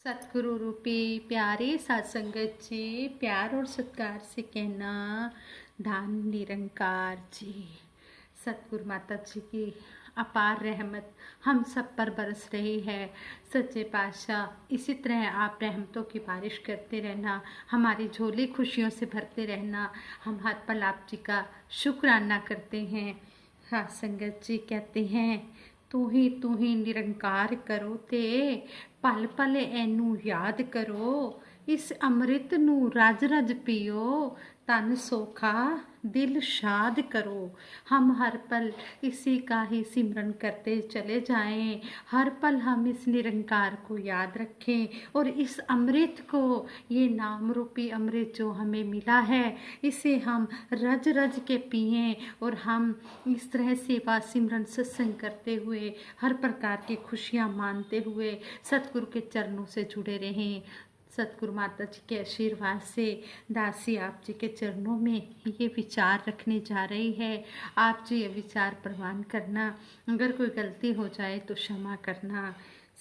सतगुरु रूपी प्यारे सत्संगत जी, प्यार और सत्कार से कहना धाम निरंकार जी। सतगुरु माता जी की अपार रहमत हम सब पर बरस रही है। सच्चे पातशाह इसी तरह आप रहमतों की बारिश करते रहना, हमारी झोली खुशियों से भरते रहना। हम हर पल आप जी का शुक्राना करते हैं। हाँ संगत जी कहते हैं, तू ही निरंकार करो ते पल पल एनू याद करो। इस अमृत नू रज रज पियो, तन सोखा दिल शाद करो। हम हर पल इसी का ही सिमरन करते चले जाएं। हर पल हम इस निरंकार को याद रखें और इस अमृत को, ये नाम रूपी अमृत जो हमें मिला है, इसे हम रज रज के पिएं और हम इस तरह सेवा सिमरन सत्संग करते हुए हर प्रकार की खुशियाँ मानते हुए सतगुरु के चरणों से जुड़े रहें। सतगुरु माता जी के आशीर्वाद से दासी आप जी के चरणों में ये विचार रखने जा रही है। आप जी ये विचार प्रवान करना, अगर कोई गलती हो जाए तो क्षमा करना।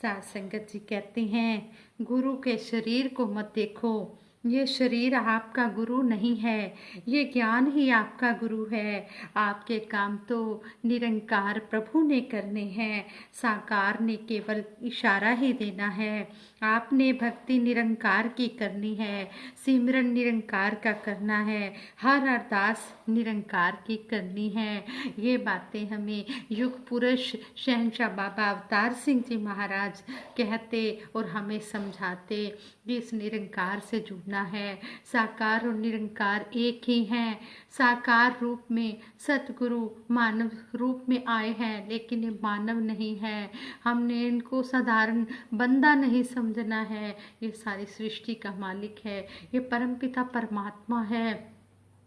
साथ संगत जी कहते हैं, गुरु के शरीर को मत देखो, ये शरीर आपका गुरु नहीं है, ये ज्ञान ही आपका गुरु है। आपके काम तो निरंकार प्रभु ने करने हैं, साकार ने केवल इशारा ही देना है। आपने भक्ति निरंकार की करनी है, सिमरन निरंकार का करना है, हर अरदास निरंकार की करनी है। ये बातें हमें युग पुरुष शहंशाह बाबा अवतार सिंह जी महाराज कहते और हमें समझाते कि इस निरंकार से जुड़ना है। साकार और निरंकार एक ही हैं। साकार रूप में सतगुरु मानव रूप में आए हैं, लेकिन ये मानव नहीं है। हमने इनको साधारण बंदा नहीं समझना है। ये सारी सृष्टि का मालिक है, ये परमपिता परमात्मा है।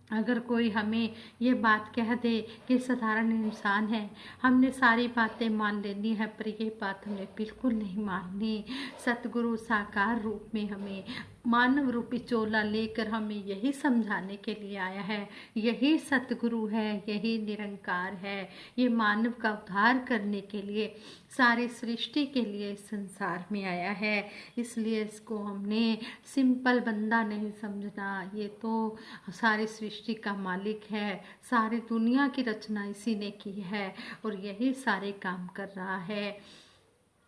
अगर कोई हमें ये बात कह दे कि साधारण इंसान है, हमने सारी बातें मान लेनी है, पर ये बात हमने बिल्कुल नहीं माननी। सतगुरु साकार रूप में हमें मानव रूपी चोला लेकर हमें यही समझाने के लिए आया है। यही सतगुरु है, यही निरंकार है। ये मानव का उद्धार करने के लिए, सारी सृष्टि के लिए इस संसार में आया है। इसलिए इसको हमने सिंपल बंदा नहीं समझना। ये तो सारी सृष्टि का मालिक है, सारी दुनिया की रचना इसी ने की है और यही सारे काम कर रहा है।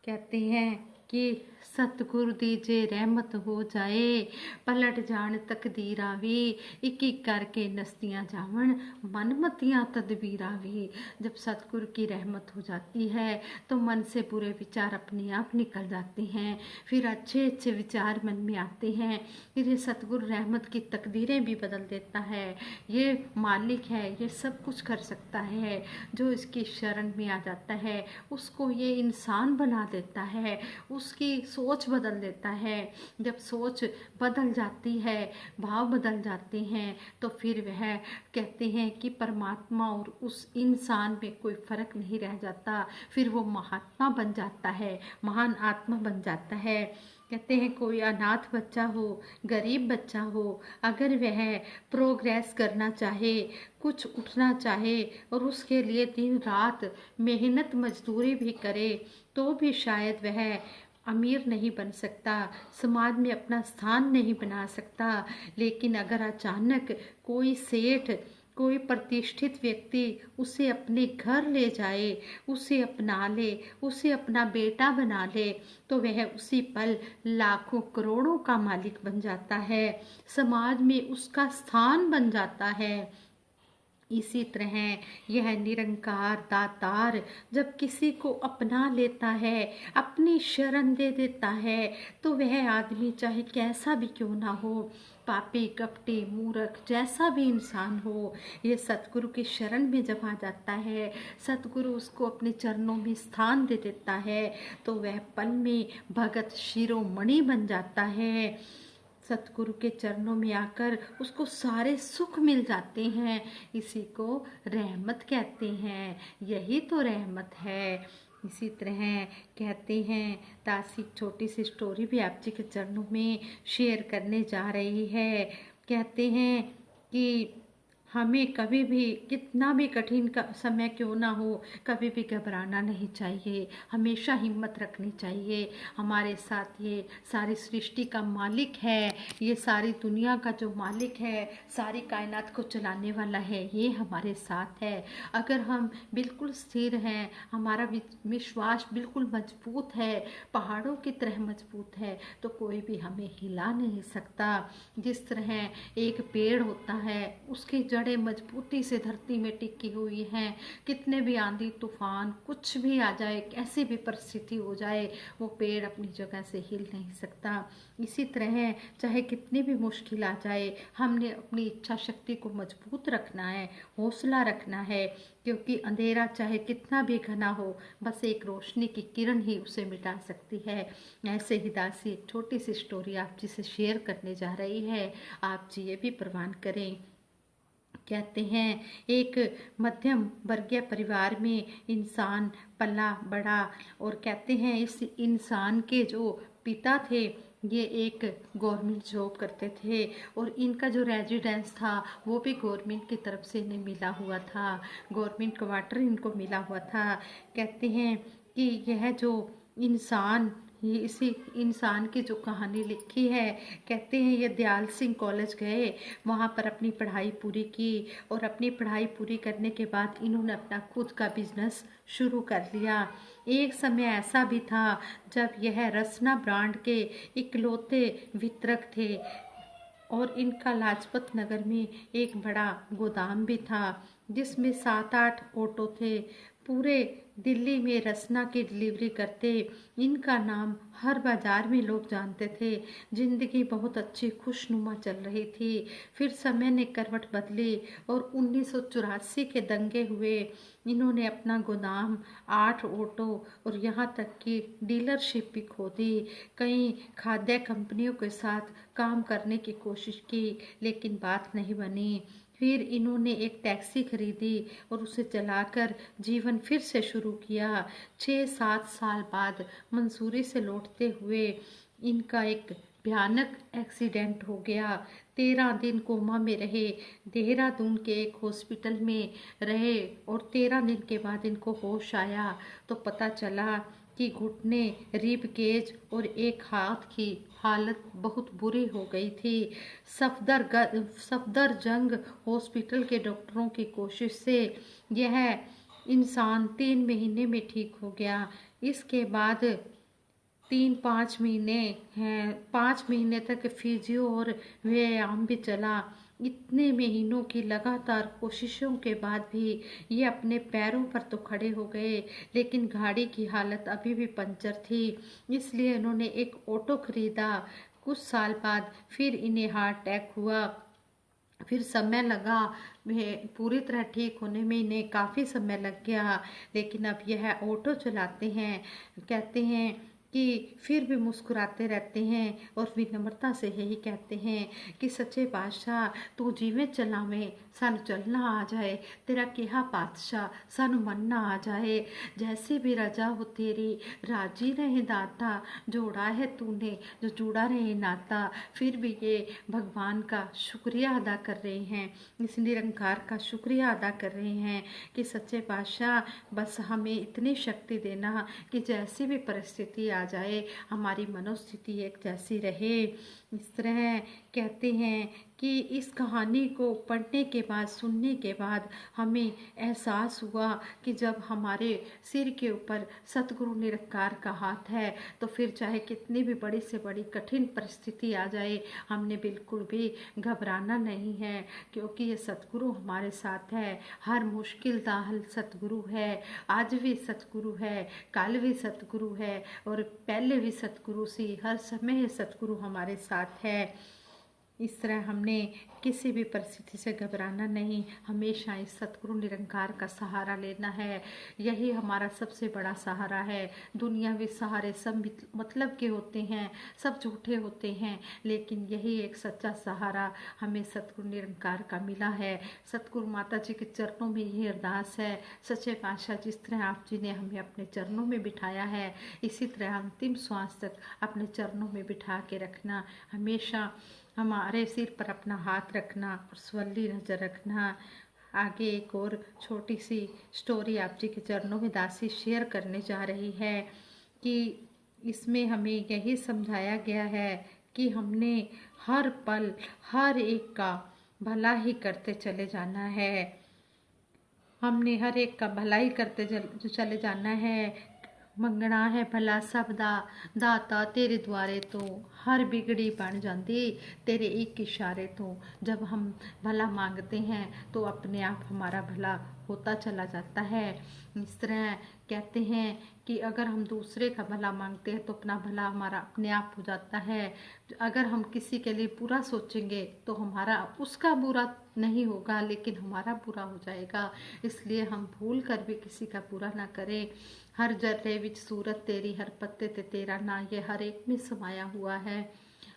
कहते हैं कि सतगुरु दीजे रहमत हो जाए, पलट जान तकदीर आवी, एक एक करके नस्तियाँ जावन मनमतियाँ तदबीर आवी। जब सतगुरु की रहमत हो जाती है तो मन से बुरे विचार अपने आप निकल जाते हैं, फिर अच्छे अच्छे विचार मन में आते हैं। फिर ये सतगुरु रहमत की तकदीरें भी बदल देता है। ये मालिक है, ये सब कुछ कर सकता है। जो इसकी शरण में आ जाता है उसको ये इंसान बना देता है, उसकी सोच बदल देता है। जब सोच बदल जाती है, भाव बदल जाते हैं, तो फिर वह कहते हैं कि परमात्मा और उस इंसान में कोई फर्क नहीं रह जाता। फिर वो महात्मा बन जाता है, महान आत्मा बन जाता है। कहते हैं कोई अनाथ बच्चा हो, गरीब बच्चा हो, अगर वह प्रोग्रेस करना चाहे, कुछ उठना चाहे और उसके लिए दिन रात मेहनत मजदूरी भी करे, तो भी शायद वह अमीर नहीं बन सकता, समाज में अपना स्थान नहीं बना सकता। लेकिन अगर अचानक कोई सेठ, कोई प्रतिष्ठित व्यक्ति उसे अपने घर ले जाए, उसे अपना ले, उसे अपना बेटा बना ले, तो वह उसी पल लाखों करोड़ों का मालिक बन जाता है, समाज में उसका स्थान बन जाता है। इसी तरह यह निरंकार दातार जब किसी को अपना लेता है, अपनी शरण दे देता है, तो वह आदमी चाहे कैसा भी क्यों ना हो, पापी कपटी मूर्ख जैसा भी इंसान हो, ये सतगुरु की शरण में जब आ जाता है, सतगुरु उसको अपने चरणों में स्थान दे देता है, तो वह पल में भगत शिरोमणि बन जाता है। सतगुरु के चरणों में आकर उसको सारे सुख मिल जाते हैं। इसी को रहमत कहते हैं, यही तो रहमत है। इसी तरह कहते हैं, दासी छोटी सी स्टोरी भी आप जी के चरणों में शेयर करने जा रही है। कहते हैं कि हमें कभी भी कितना भी कठिन का समय क्यों ना हो, कभी भी घबराना नहीं चाहिए, हमेशा हिम्मत रखनी चाहिए। हमारे साथ ये सारी सृष्टि का मालिक है, ये सारी दुनिया का जो मालिक है, सारी कायनात को चलाने वाला है, ये हमारे साथ है। अगर हम बिल्कुल स्थिर हैं, हमारा विश्वास बिल्कुल मजबूत है, पहाड़ों की तरह मजबूत है, तो कोई भी हमें हिला नहीं सकता। जिस तरह एक पेड़ होता है, उसकी जड़ें मजबूती से धरती में टिकी हुई हैं, कितने भी आंधी तूफान कुछ भी आ जाए, कैसी भी परिस्थिति हो जाए, वो पेड़ अपनी जगह से हिल नहीं सकता। इसी तरह चाहे कितनी भी मुश्किल आ जाए, हमने अपनी इच्छा शक्ति को मजबूत रखना है, हौसला रखना है, क्योंकि अंधेरा चाहे कितना भी घना हो, बस एक रोशनी की किरण ही उसे मिटा सकती है। ऐसे ही दासी एक छोटी सी स्टोरी आप जी से शेयर करने जा रही है, आप जी ये भी प्रवान करें। कहते हैं, एक मध्यम वर्गीय परिवार में इंसान पला बड़ा, और कहते हैं इस इंसान के जो पिता थे, ये एक गवर्नमेंट जॉब करते थे, और इनका जो रेजिडेंस था वो भी गवर्नमेंट की तरफ से इन्हें मिला हुआ था, गवर्नमेंट क्वार्टर इनको मिला हुआ था। कहते हैं कि यह जो इंसान, ये इसी इंसान की जो कहानी लिखी है, कहते हैं ये दयाल सिंह कॉलेज गए, वहाँ पर अपनी पढ़ाई पूरी की, और अपनी पढ़ाई पूरी करने के बाद इन्होंने अपना खुद का बिजनेस शुरू कर लिया। एक समय ऐसा भी था जब यह रसना ब्रांड के इकलौते वितरक थे, और इनका लाजपत नगर में एक बड़ा गोदाम भी था, जिसमें 7-8 ऑटो थे। पूरे दिल्ली में रसना की डिलीवरी करते, इनका नाम हर बाजार में लोग जानते थे। जिंदगी बहुत अच्छी खुशनुमा चल रही थी। फिर समय ने करवट बदली, और 1984 के दंगे हुए। इन्होंने अपना गोदाम, 8 ऑटो, और यहाँ तक कि डीलरशिप भी खो दी। कई खाद्य कंपनियों के साथ काम करने की कोशिश की, लेकिन बात नहीं बनी। फिर इन्होंने एक टैक्सी खरीदी और उसे चलाकर जीवन फिर से शुरू किया। 6-7 साल बाद मंसूरी से लौटते हुए इनका एक भयानक एक्सीडेंट हो गया। 13 दिन कोमा में रहे, देहरादून के एक हॉस्पिटल में रहे, और 13 दिन के बाद इनको होश आया तो पता चला कि घुटने, रिब केज और एक हाथ की हालत बहुत बुरी हो गई थी। सफदरजंग हॉस्पिटल के डॉक्टरों की कोशिश से यह इंसान 3 महीने में ठीक हो गया। इसके बाद 3-5 महीने हैं, 5 महीने तक फिजियो और व्यायाम भी चला। इतने महीनों की लगातार कोशिशों के बाद भी ये अपने पैरों पर तो खड़े हो गए, लेकिन गाड़ी की हालत अभी भी पंचर थी। इसलिए इन्होंने एक ऑटो खरीदा। कुछ साल बाद फिर इन्हें हार्ट अटैक हुआ। फिर समय लगा, पूरी तरह ठीक होने में इन्हें काफ़ी समय लग गया, लेकिन अब यह ऑटो चलाते हैं। कहते हैं कि फिर भी मुस्कुराते रहते हैं, और विनम्रता से यही कहते हैं कि सच्चे बादशाह तू जिवें चलावें, सानू चलना आ जाए, तेरा केहा पातशाह सानू मनना आ जाए। जैसी भी रजा हो तेरी, राजी रहे दाता, जोड़ा है तूने जो जुड़ा रहे नाता। फिर भी ये भगवान का शुक्रिया अदा कर रहे हैं, इस निरंकार का शुक्रिया अदा कर रहे हैं कि सच्चे पातशाह बस हमें इतनी शक्ति देना कि जैसी भी परिस्थिति आ जाए, हमारी मनोस्थिति एक जैसी रहे। इस तरह कहते हैं कि इस कहानी को पढ़ने के बाद, सुनने के बाद हमें एहसास हुआ कि जब हमारे सिर के ऊपर सतगुरु निरंकार का हाथ है, तो फिर चाहे कितनी भी बड़ी से बड़ी कठिन परिस्थिति आ जाए, हमने बिल्कुल भी घबराना नहीं है, क्योंकि ये सतगुरु हमारे साथ है। हर मुश्किल का हल सतगुरु है। आज भी सतगुरु है, कल भी सतगुरु है, और पहले भी सतगुरु सी, हर समय सतगुरु हमारे साथ है। इस तरह हमने किसी भी परिस्थिति से घबराना नहीं, हमेशा इस सतगुरु निरंकार का सहारा लेना है। यही हमारा सबसे बड़ा सहारा है। दुनियावी सहारे सब मतलब के होते हैं, सब झूठे होते हैं, लेकिन यही एक सच्चा सहारा हमें सतगुरु निरंकार का मिला है। सतगुरु माता जी के चरणों में यही अरदास है, सच्चे पातशाह जिस तरह आप जी ने हमें अपने चरणों में बिठाया है, इसी तरह अंतिम श्वास तक अपने चरणों में बिठा के रखना। हमेशा हमारे सिर पर अपना हाथ याद रखना और स्वली नज़र रखना। आगे एक और छोटी सी स्टोरी आप जी के चरणों में दासी शेयर करने जा रही है कि इसमें हमें यही समझाया गया है कि हमने हर पल हर एक का भला ही करते चले जाना है। हमने हर एक का भलाई करते चले जाना है। मंगना है भला सब दाता तेरे द्वारे तो हर बिगड़ी बन जाती तेरे एक इशारे तो। जब हम भला मांगते हैं तो अपने आप हमारा भला होता चला जाता है। इस तरह कहते हैं कि अगर हम दूसरे का भला मांगते हैं तो अपना भला हमारा अपने आप हो जाता है। अगर हम किसी के लिए बुरा सोचेंगे तो हमारा उसका बुरा नहीं होगा लेकिन हमारा बुरा हो जाएगा। इसलिए हम भूल कर भी किसी का बुरा ना करें। हर जर्रे विच सूरत तेरी हर पत्ते ते तेरा ना, ये हर एक में समाया हुआ है।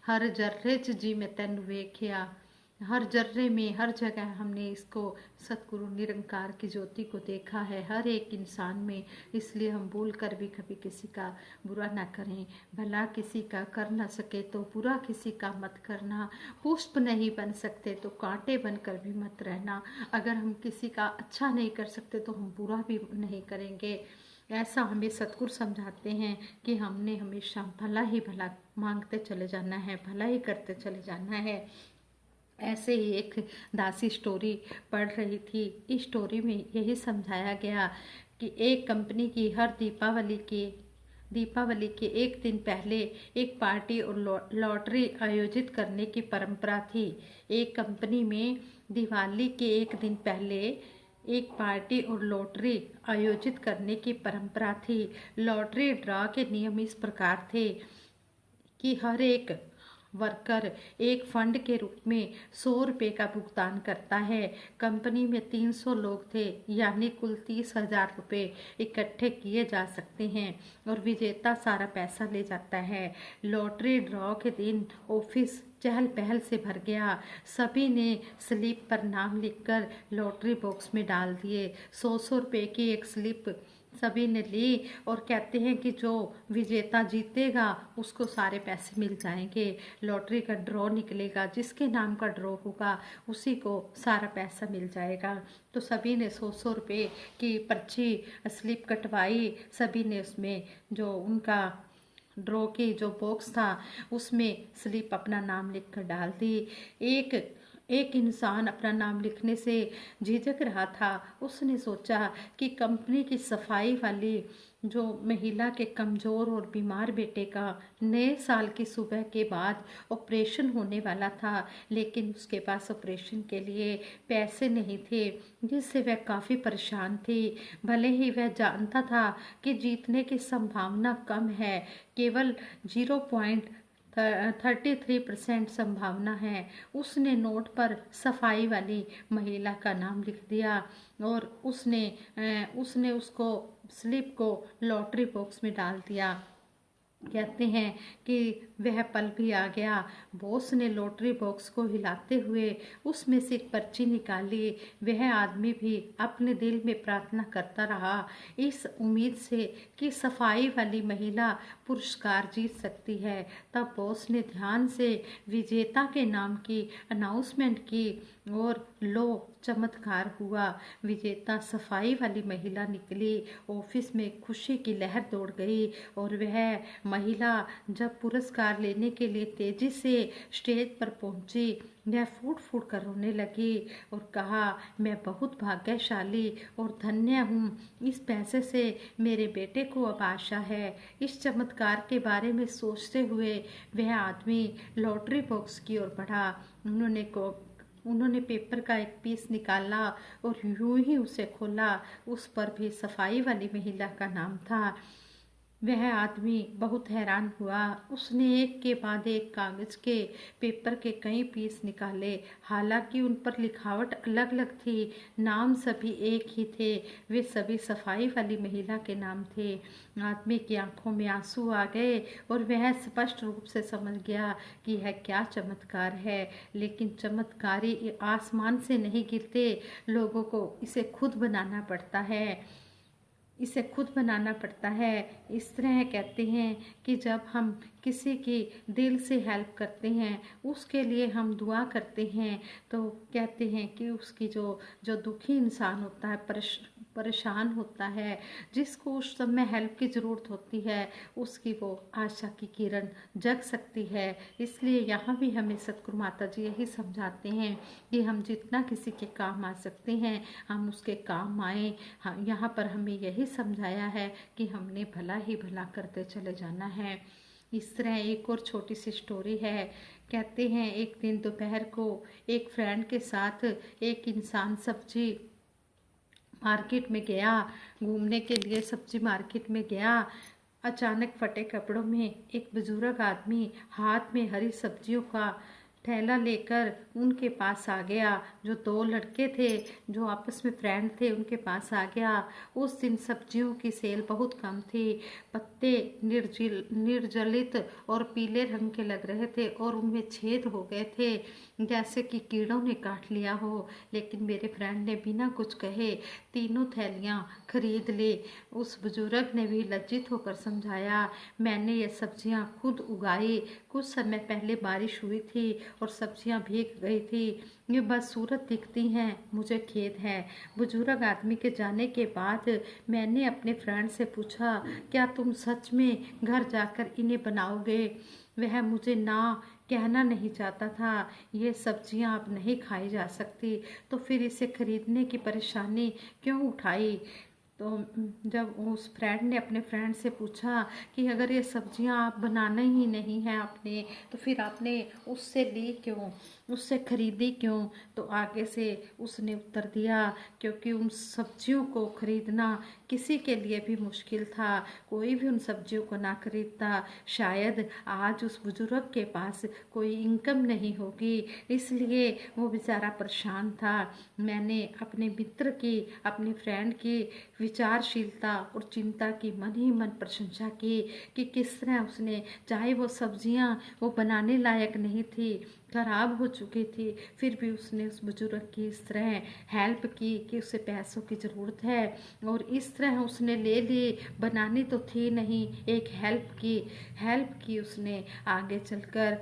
हर जर्रे च जी मैं तेन वेख्या, हर जर्रे में हर जगह हमने इसको सतगुरु निरंकार की ज्योति को देखा है हर एक इंसान में। इसलिए हम भूल कर भी कभी किसी का बुरा ना करें। भला किसी का कर ना सके तो बुरा किसी का मत करना। पुष्प नहीं बन सकते तो कांटे बनकर भी मत रहना। अगर हम किसी का अच्छा नहीं कर सकते तो हम बुरा भी नहीं करेंगे। ऐसा हमें सतगुरु समझाते हैं कि हमने हमेशा भला ही भला मांगते चले जाना है, भला ही करते चले जाना है। ऐसे ही एक दासी स्टोरी पढ़ रही थी। इस स्टोरी में यही समझाया गया कि एक कंपनी की हर दीपावली के एक दिन पहले एक पार्टी और लॉटरी आयोजित करने की परंपरा थी। एक कंपनी में दिवाली के एक दिन पहले एक पार्टी और लॉटरी आयोजित करने की परंपरा थी। लॉटरी ड्रा के नियम इस प्रकार थे कि हर एक वर्कर एक फंड के रूप में 100 रुपये का भुगतान करता है। कंपनी में 300 लोग थे, यानी कुल 30,000 रुपये इकट्ठे किए जा सकते हैं और विजेता सारा पैसा ले जाता है। लॉटरी ड्रॉ के दिन ऑफिस चहल पहल से भर गया। सभी ने स्लिप पर नाम लिखकर लॉटरी बॉक्स में डाल दिए। 100 रुपये की एक स्लिप सभी ने ली और कहते हैं कि जो विजेता जीतेगा उसको सारे पैसे मिल जाएंगे। लॉटरी का ड्रॉ निकलेगा, जिसके नाम का ड्रॉ होगा उसी को सारा पैसा मिल जाएगा। तो सभी ने 100 रुपये की पर्ची स्लिप कटवाई। सभी ने उसमें जो उनका ड्रॉ की जो बॉक्स था उसमें स्लिप अपना नाम लिख कर डाल दी। एक इंसान अपना नाम लिखने से झिझक रहा था। उसने सोचा कि कंपनी की सफाई वाली जो महिला के कमज़ोर और बीमार बेटे का नए साल की सुबह के बाद ऑपरेशन होने वाला था, लेकिन उसके पास ऑपरेशन के लिए पैसे नहीं थे, जिससे वह काफ़ी परेशान थी। भले ही वह जानता था कि जीतने की संभावना कम है, केवल 0.33% संभावना है। उसने नोट पर सफाई वाली महिला का नाम लिख दिया और उसने उसको स्लिप को लॉटरी बॉक्स में डाल दिया। कहते हैं कि वह पल भी आ गया। बॉस ने लॉटरी बॉक्स को हिलाते हुए उसमें से एक पर्ची निकाली। वह आदमी भी अपने दिल में प्रार्थना करता रहा, इस उम्मीद से कि सफाई वाली महिला पुरस्कार जीत सकती है। तब बॉस ने ध्यान से विजेता के नाम की अनाउंसमेंट की और लो चमत्कार हुआ। विजेता सफाई वाली महिला निकली। ऑफिस में खुशी की लहर दौड़ गई और वह महिला जब पुरस्कार लेने के लिए तेजी से स्टेज पर पहुंची, वह फूट फूट कर रोने लगी और कहा, मैं बहुत भाग्यशाली और धन्य हूँ। इस पैसे से मेरे बेटे को अब आशा है। इस चमत्कार के बारे में सोचते हुए वह आदमी लॉटरी बॉक्स की ओर बढ़ा। उन्होंने पेपर का एक पीस निकाला और यूं ही उसे खोला। उस पर भी सफाई वाली महिला का नाम था। वह आदमी बहुत हैरान हुआ। उसने एक के बाद एक कागज के पेपर के कई पीस निकाले। हालांकि उन पर लिखावट अलग अलग थी, नाम सभी एक ही थे। वे सभी सफाई वाली महिला के नाम थे। आदमी की आंखों में आंसू आ गए और वह स्पष्ट रूप से समझ गया कि यह क्या चमत्कार है। लेकिन चमत्कारी आसमान से नहीं गिरते, लोगों को इसे खुद बनाना पड़ता है। इसे खुद बनाना पड़ता है। इस तरह कहते हैं कि जब हम किसी की दिल से हेल्प करते हैं, उसके लिए हम दुआ करते हैं, तो कहते हैं कि उसकी जो जो दुखी इंसान होता है, परेशान होता है, जिसको उस समय हेल्प की ज़रूरत होती है, उसकी वो आशा की किरण जग सकती है। इसलिए यहाँ भी हमें सतगुरु माता जी यही समझाते हैं कि हम जितना किसी के काम आ सकते हैं हम उसके काम आए। हाँ, यहाँ पर हमें यही समझाया है कि हमने भला ही भला करते चले जाना है। इस तरह एक और छोटी सी स्टोरी है। कहते हैं एक दिन दोपहर को एक फ्रेंड के साथ एक इंसान सब्जी मार्केट में गया, घूमने के लिए सब्जी मार्केट में गया। अचानक फटे कपड़ों में एक बुजुर्ग आदमी हाथ में हरी सब्जियों का थैला लेकर उनके पास आ गया। जो दो लड़के थे जो आपस में फ्रेंड थे उनके पास आ गया। उस दिन सब्जियों की सेल बहुत कम थी। पत्ते निर्जलित और पीले रंग के लग रहे थे और उनमें छेद हो गए थे, जैसे कि कीड़ों ने काट लिया हो। लेकिन मेरे फ्रेंड ने बिना कुछ कहे तीनों थैलियां खरीद ली। उस बुजुर्ग ने भी लज्जित होकर समझाया, मैंने ये सब्जियां खुद उगाई, कुछ समय पहले बारिश हुई थी और सब्जियां भीग गई थी, ये बदसूरत दिखती हैं, मुझे खेद है। बुजुर्ग आदमी के जाने के बाद मैंने अपने फ्रेंड से पूछा, क्या तुम सच में घर जाकर इन्हें बनाओगे? वह मुझे ना कहना नहीं चाहता था। ये सब्जियां अब नहीं खाई जा सकती, तो फिर इसे खरीदने की परेशानी क्यों उठाई? तो जब उस फ्रेंड ने अपने फ्रेंड से पूछा कि अगर ये सब्जियां आप बनाना ही नहीं है आपने, तो फिर आपने उससे ली क्यों, उससे खरीदी क्यों? तो आगे से उसने उत्तर दिया, क्योंकि उन सब्जियों को खरीदना किसी के लिए भी मुश्किल था। कोई भी उन सब्जियों को ना खरीदता, शायद आज उस बुजुर्ग के पास कोई इनकम नहीं होगी, इसलिए वो बेचारा परेशान था। मैंने अपने मित्र की, अपने फ्रेंड की विचारशीलता और चिंता की मन ही मन प्रशंसा की कि किस तरह उसने, चाहे वो सब्जियां वो बनाने लायक नहीं थी, खराब हो चुकी थी, फिर भी उसने उस बुजुर्ग की इस तरह हेल्प की कि उसे पैसों की ज़रूरत है और इस तरह उसने ले ली। बनानी तो थी नहीं, एक हेल्प की उसने आगे चलकर।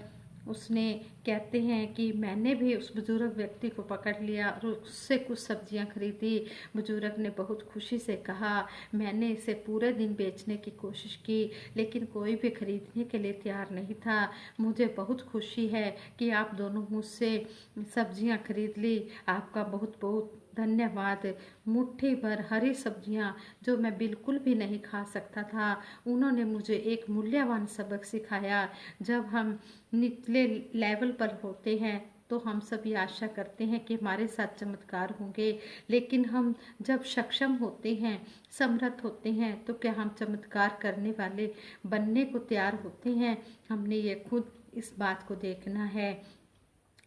उसने, कहते हैं कि मैंने भी उस बुजुर्ग व्यक्ति को पकड़ लिया और उससे कुछ सब्जियां खरीदी। बुजुर्ग ने बहुत खुशी से कहा, मैंने इसे पूरे दिन बेचने की कोशिश की लेकिन कोई भी खरीदने के लिए तैयार नहीं था। मुझे बहुत खुशी है कि आप दोनों मुझसे सब्जियां खरीद ली, आपका बहुत बहुत धन्यवाद। मुट्ठी भर हरी सब्जियां जो मैं बिल्कुल भी नहीं खा सकता था, उन्होंने मुझे एक मूल्यवान सबक सिखाया। जब हम निचले लेवल पर होते हैं तो हम सभी आशा करते हैं कि हमारे साथ चमत्कार होंगे, लेकिन हम जब सक्षम होते हैं, समर्थ होते हैं, तो क्या हम चमत्कार करने वाले बनने को तैयार होते हैं? हमने ये खुद इस बात को देखना है।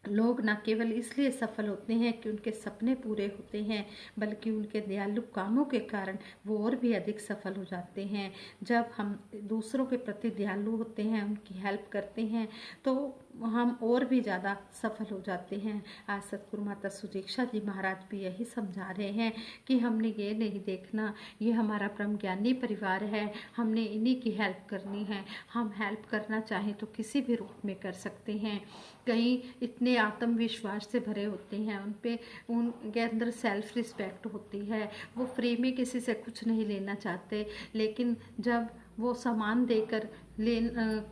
लोग न केवल इसलिए सफल होते हैं कि उनके सपने पूरे होते हैं, बल्कि उनके दयालु कामों के कारण वो और भी अधिक सफल हो जाते हैं। जब हम दूसरों के प्रति दयालु होते हैं, उनकी हेल्प करते हैं, तो हम और भी ज़्यादा सफल हो जाते हैं। आज सतगुरु माता सुदीक्षा जी महाराज भी यही समझा रहे हैं कि हमने ये नहीं देखना, ये हमारा ब्रह्म ज्ञानी परिवार है, हमने इन्हीं की हेल्प करनी है। हम हेल्प करना चाहें तो किसी भी रूप में कर सकते हैं। कई इतने आत्मविश्वास से भरे होते हैं, उनके अंदर सेल्फ रिस्पेक्ट होती है, वो फ्री में किसी से कुछ नहीं लेना चाहते, लेकिन जब वो सामान देकर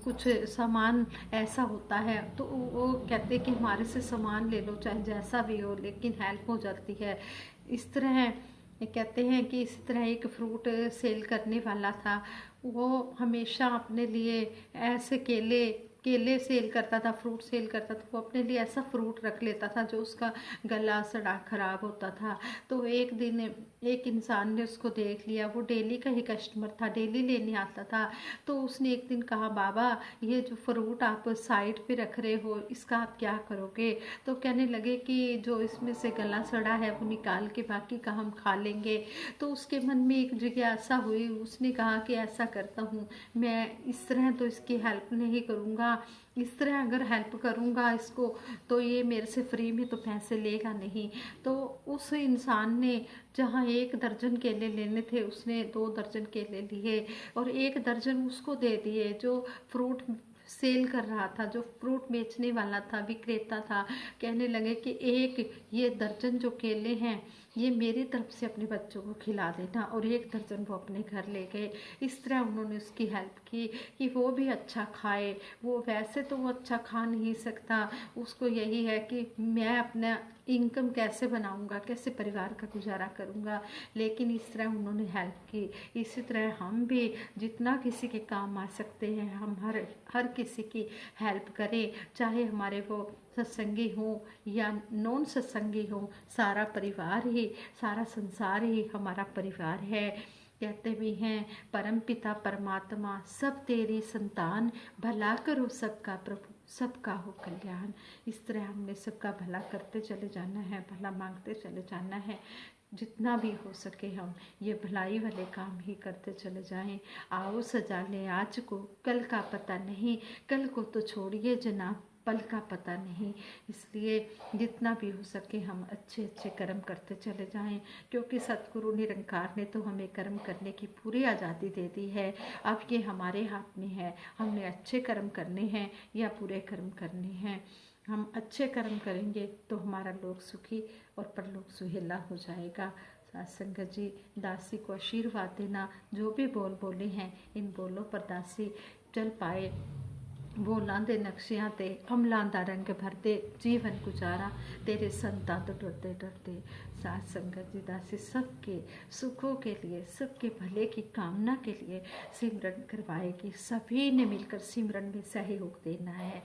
कुछ सामान ऐसा होता है तो वो कहते हैं कि हमारे से सामान ले लो चाहे जैसा भी हो, लेकिन हेल्प हो जाती है। इस तरह कहते हैं कि इस तरह एक फ्रूट सेल करने वाला था, वो हमेशा अपने लिए ऐसे केले सेल करता था, फ्रूट सेल करता था। वो अपने लिए ऐसा फ्रूट रख लेता था जो उसका गला सड़ा खराब होता था। तो एक दिन एक इंसान ने उसको देख लिया, वो डेली का ही कस्टमर था, डेली लेने आता था। तो उसने एक दिन कहा, बाबा ये जो फ्रूट आप साइड पे रख रहे हो इसका आप क्या करोगे? तो कहने लगे कि जो इसमें से गला सड़ा है वो निकाल के बाकी का हम खा लेंगे। तो उसके मन में एक जिज्ञासा हुई, उसने कहा कि ऐसा करता हूँ मैं, इस तरह तो इसकी हेल्प नहीं करूँगा, करूँगा, इस तरह अगर हेल्प करूँगा इसको तो ये मेरे से फ्री में तो पैसे लेगा नहीं। तो उस इंसान ने जहाँ 1 दर्जन केले लेने थे उसने 2 दर्जन केले लिए और 1 दर्जन उसको दे दिए जो फ्रूट सेल कर रहा था, जो फ्रूट बेचने वाला था, विक्रेता था। कहने लगे कि एक ये दर्जन जो केले हैं ये मेरी तरफ से अपने बच्चों को खिला देना, और 1 दर्जन वो अपने घर ले गए। इस तरह उन्होंने उसकी हेल्प की कि वो भी अच्छा खाए। वो वैसे तो वो अच्छा खा नहीं सकता, उसको यही है कि मैं अपना इनकम कैसे बनाऊंगा, कैसे परिवार का गुजारा करूंगा, लेकिन इस तरह उन्होंने हेल्प की। इसी तरह हम भी जितना किसी के काम आ सकते हैं हम हर किसी की हेल्प करें, चाहे हमारे वो सत्संगी हो या नॉन सत्संगी हो। सारा परिवार ही, सारा संसार ही हमारा परिवार है। कहते भी हैं परम पिता परमात्मा सब तेरी संतान, भला करो सबका प्रभु सबका हो कल्याण। इस तरह हमने सबका भला करते चले जाना है, भला मांगते चले जाना है। जितना भी हो सके हम ये भलाई वाले काम ही करते चले जाएं। आओ सजा लें आज को, कल का पता नहीं, कल को तो छोड़िए जनाब, पल का पता नहीं। इसलिए जितना भी हो सके हम अच्छे अच्छे कर्म करते चले जाएं, क्योंकि सतगुरु निरंकार ने तो हमें कर्म करने की पूरी आज़ादी दे दी है। अब ये हमारे हाथ में है, हमने अच्छे कर्म करने हैं या बुरे कर्म करने हैं। हम अच्छे कर्म करेंगे तो हमारा लोक सुखी और परलोक सुहेला हो जाएगा। साथ संगत जी दासी को आशीर्वाद देना, जो भी बोल बोले हैं इन बोलों पर दासी चल पाए। बोलां दे नक्शियां ते अमलां दा रंग भरदे, जीवन गुजारा तेरे संतां तो डरते डरते। साथ संगत जी दासी सबके सुखों के लिए, सबके भले की कामना के लिए सिमरन करवाएगी। सभी ने मिलकर सिमरन में सहयोग देना है।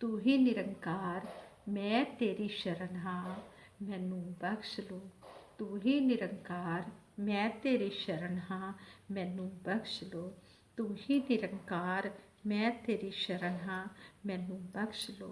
तू ही निरंकार मैं तेरी शरण हाँ, मैनू बख्श लो। तू ही निरंकार मैं तेरी शरण हाँ, मैनू बख्श लो। तू ही निरंकार मैं तेरी शरण हाँ, मैनू बख्श लो।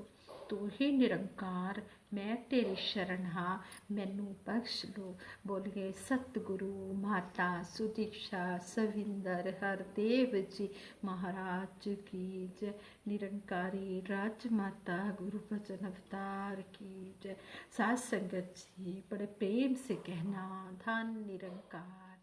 तू ही निरंकार मैं तेरी शरण हाँ, मैनू बख्श लो। बोलिए सतगुरु माता सुदीक्षा सविंदर हरदेव जी महाराज की जय। निरंकारी राजमाता गुरु भजन अवतार की जय। साथ संगत जी बड़े प्रेम से कहना धन निरंकार।